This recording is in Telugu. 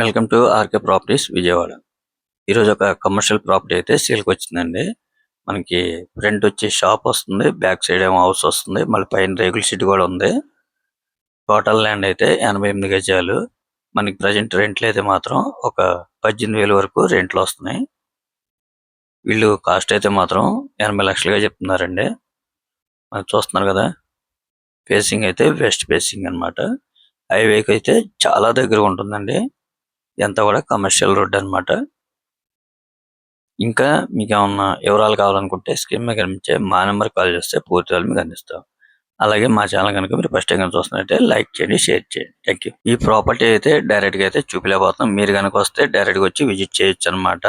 Welcome to RK properties Vijayawada. ఈరోజు ఒక కమర్షియల్ ప్రాపర్టీ అయితే సేల్కి వచ్చిందండి. మనకి ఫ్రంట్ వచ్చి షాప్ వస్తుంది, బ్యాక్ సైడ్ ఏమో హౌస్ వస్తుంది, మళ్ళీ పైన రేకుల షెడ్ కూడా ఉంది. టోటల్ ల్యాండ్ అయితే 88 గజాలు. మనకి ప్రజెంట్ రెంట్లు అయితే మాత్రం ఒక 18,000 వరకు రెంట్లు వస్తున్నాయి. వీళ్ళు కాస్ట్ అయితే మాత్రం 80 లక్షలుగా చెప్తున్నారండి. మనం చూస్తున్నారు కదా, ఫేసింగ్ అయితే వెస్ట్ ఫేసింగ్ అన్నమాట. హైవేకి అయితే చాలా దగ్గర ఉంటుందండి. ఎంత కూడా కమర్షియల్ రోడ్ అన్నమాట. ఇంకా మీకేమన్నా వివరాలు కావాలనుకుంటే స్క్రీన్ మీద కనిపించే మా నెంబర్కి కాల్ చేస్తే పూర్తి వివరాలు మీకు అందిస్తాం. అలాగే మా ఛానల్ కనుక మీరు ఫస్ట్ టైం చూస్తున్నట్టే లైక్ చేయండి, షేర్ చేయండి. Thank you. ఈ ప్రాపర్టీ అయితే డైరెక్ట్గా అయితే చూపించలేకపోతున్నాం. మీరు కనుక వస్తే డైరెక్ట్గా వచ్చి విజిట్ చేయొచ్చు అనమాట.